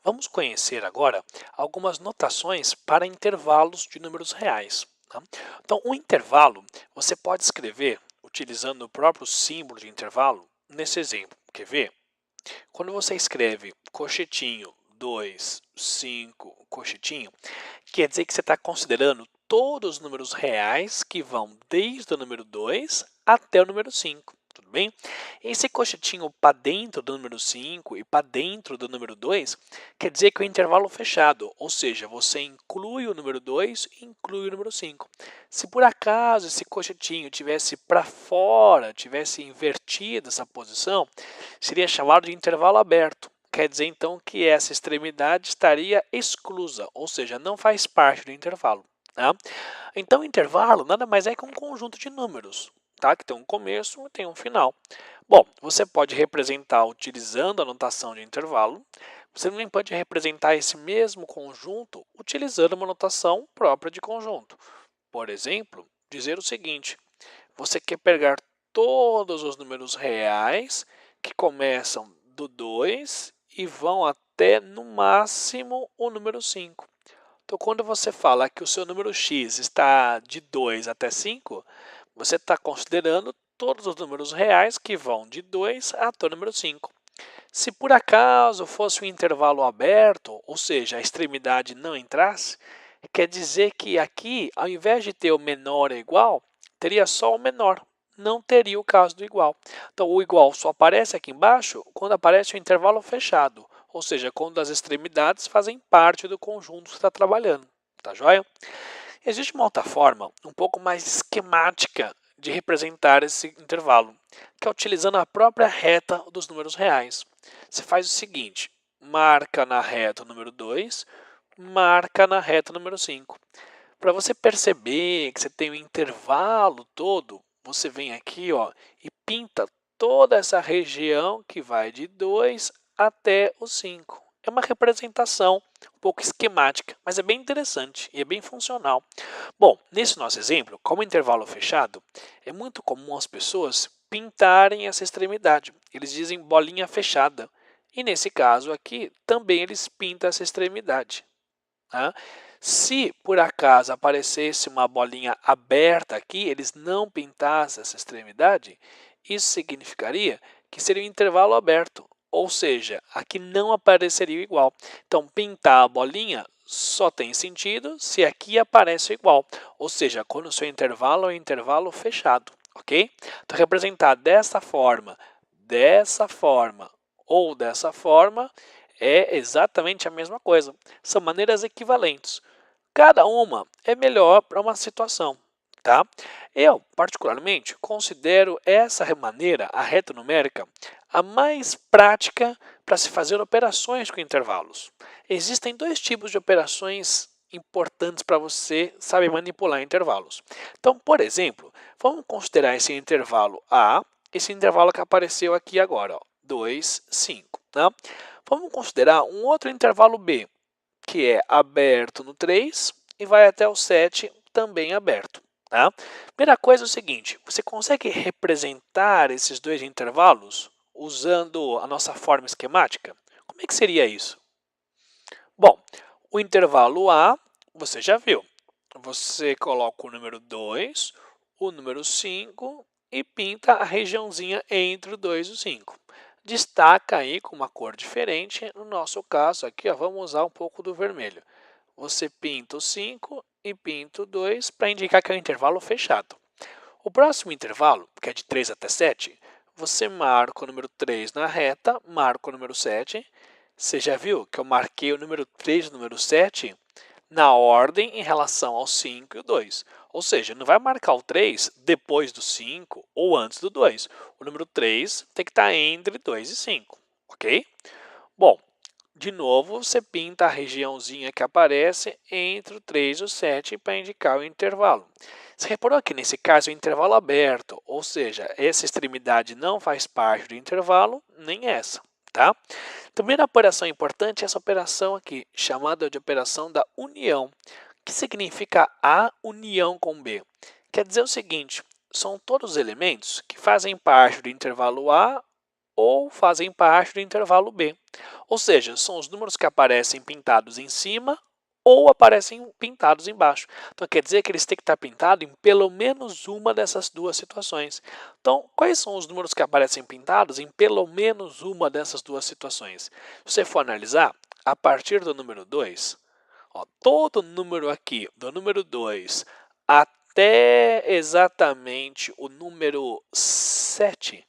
Vamos conhecer agora algumas notações para intervalos de números reais. Tá? Então, um intervalo você pode escrever utilizando o próprio símbolo de intervalo nesse exemplo. Quer ver? Quando você escreve cochetinho 2, 5, cochetinho, quer dizer que você está considerando todos os números reais que vão desde o número 2 até o número 5. Tudo bem? Esse cochetinho para dentro do número 5 e para dentro do número 2 quer dizer que é o intervalo fechado, ou seja, você inclui o número 2 e inclui o número 5. Se por acaso esse cochetinho tivesse para fora, tivesse invertido essa posição, seria chamado de intervalo aberto. Quer dizer então que essa extremidade estaria exclusa, ou seja, não faz parte do intervalo. Tá? Então, o intervalo nada mais é que um conjunto de números, tá? Que tem um começo e tem um final. Bom, você pode representar utilizando a notação de intervalo, você também pode representar esse mesmo conjunto utilizando uma notação própria de conjunto. Por exemplo, dizer o seguinte: você quer pegar todos os números reais que começam do 2 e vão até, no máximo, o número 5. Então, quando você fala que o seu número x está de 2 até 5, você está considerando todos os números reais que vão de 2 até o número 5. Se por acaso fosse um intervalo aberto, ou seja, a extremidade não entrasse, quer dizer que aqui, ao invés de ter o menor ou igual, teria só o menor, não teria o caso do igual. Então, o igual só aparece aqui embaixo quando aparece o intervalo fechado, ou seja, quando as extremidades fazem parte do conjunto que você está trabalhando. Tá joia? Existe uma outra forma, um pouco mais esquemática, de representar esse intervalo, que é utilizando a própria reta dos números reais. Você faz o seguinte: marca na reta o número 2, marca na reta o número 5. Para você perceber que você tem um intervalo todo, você vem aqui e pinta toda essa região que vai de 2 até o 5. É uma representação um pouco esquemática, mas é bem interessante e é bem funcional. Bom, nesse nosso exemplo, como intervalo fechado, é muito comum as pessoas pintarem essa extremidade. Eles dizem bolinha fechada. E nesse caso aqui, também eles pintam essa extremidade. Tá? Se por acaso aparecesse uma bolinha aberta aqui, eles não pintassem essa extremidade, isso significaria que seria um intervalo aberto, ou seja, aqui não apareceria o igual. Então, pintar a bolinha só tem sentido se aqui aparece o igual, ou seja, quando o seu intervalo é um intervalo fechado, ok? Então, representar dessa forma ou dessa forma é exatamente a mesma coisa. São maneiras equivalentes. Cada uma é melhor para uma situação. Tá? Eu, particularmente, considero essa maneira, a reta numérica, a mais prática para se fazer operações com intervalos. Existem dois tipos de operações importantes para você saber manipular intervalos. Então, por exemplo, vamos considerar esse intervalo A, esse intervalo que apareceu aqui agora, 2, 5. Tá? Vamos considerar um outro intervalo B, que é aberto no 3 e vai até o 7, também aberto. Tá? Primeira coisa é o seguinte: você consegue representar esses dois intervalos usando a nossa forma esquemática? Como é que seria isso? Bom, o intervalo A, você já viu. Você coloca o número 2, o número 5 e pinta a regiãozinha entre o 2 e o 5. Destaca aí com uma cor diferente. No nosso caso aqui, vamos usar um pouco do vermelho. Você pinta o 5 e pinta o 2 para indicar que é um intervalo fechado. O próximo intervalo, que é de 3 até 7, você marca o número 3 na reta, marca o número 7. Você já viu que eu marquei o número 3 e o número 7 na ordem em relação ao 5 e o 2. Ou seja, não vai marcar o 3 depois do 5 ou antes do 2. O número 3 tem que estar entre 2 e 5, ok? Bom, de novo, você pinta a regiãozinha que aparece entre o 3 e o 7 para indicar o intervalo. Você reparou que nesse caso é um intervalo aberto, ou seja, essa extremidade não faz parte do intervalo, nem essa. Tá? Também a operação importante é essa operação aqui, chamada de operação da união, que significa A união com B. Quer dizer o seguinte: são todos os elementos que fazem parte do intervalo A ou fazem parte do intervalo B. Ou seja, são os números que aparecem pintados em cima ou aparecem pintados embaixo. Então, quer dizer que eles têm que estar pintados em pelo menos uma dessas duas situações. Então, quais são os números que aparecem pintados em pelo menos uma dessas duas situações? Se você for analisar, a partir do número 2, ó, todo número aqui, do número 2 até exatamente o número 7,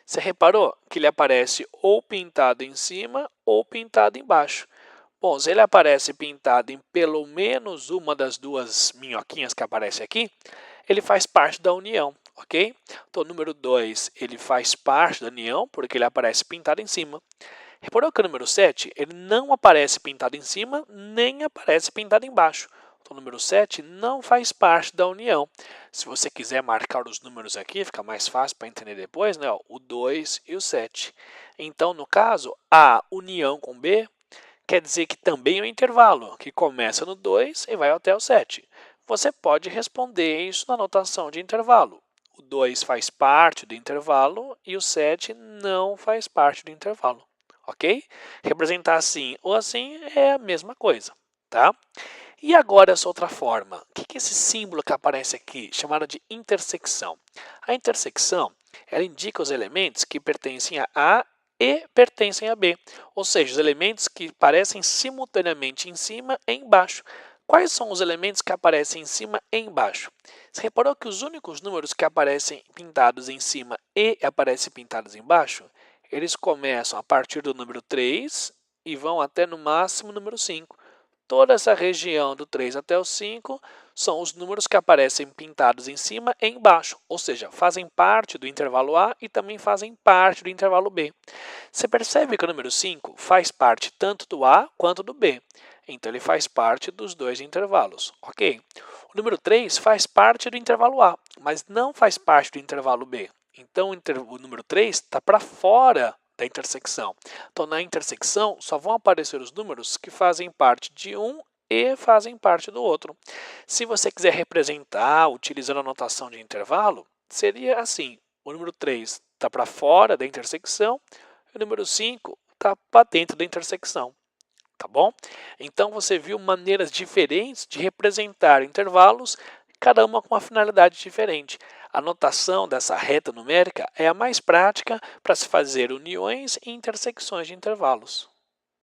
você reparou que ele aparece ou pintado em cima ou pintado embaixo. Bom, se ele aparece pintado em pelo menos uma das duas minhoquinhas que aparece aqui, ele faz parte da união, ok? Então, o número 2, ele faz parte da união, porque ele aparece pintado em cima. Reparou que o número 7, ele não aparece pintado em cima, nem aparece pintado embaixo. Então, o número 7 não faz parte da união. Se você quiser marcar os números aqui, fica mais fácil para entender depois, né? O 2 e o 7. Então, no caso, a união com B quer dizer que também é um intervalo, que começa no 2 e vai até o 7. Você pode responder isso na notação de intervalo. O 2 faz parte do intervalo e o 7 não faz parte do intervalo, ok? Representar assim ou assim é a mesma coisa, tá? E agora essa outra forma, o que é esse símbolo que aparece aqui, chamado de intersecção? A intersecção, ela indica os elementos que pertencem a A e pertencem a B, ou seja, os elementos que aparecem simultaneamente em cima e embaixo. Quais são os elementos que aparecem em cima e embaixo? Você reparou que os únicos números que aparecem pintados em cima e aparecem pintados embaixo, eles começam a partir do número 3 e vão até no máximo o número 5. Toda essa região do 3 até o 5 são os números que aparecem pintados em cima e embaixo, ou seja, fazem parte do intervalo A e também fazem parte do intervalo B. Você percebe que o número 5 faz parte tanto do A quanto do B, então ele faz parte dos dois intervalos, ok? O número 3 faz parte do intervalo A, mas não faz parte do intervalo B. Então o número 3 está para fora da intersecção. Então, na intersecção, só vão aparecer os números que fazem parte de um e fazem parte do outro. Se você quiser representar utilizando a notação de intervalo, seria assim: o número 3 está para fora da intersecção e o número 5 está para dentro da intersecção. Tá bom? Então, você viu maneiras diferentes de representar intervalos, cada uma com uma finalidade diferente. A notação dessa reta numérica é a mais prática para se fazer uniões e intersecções de intervalos.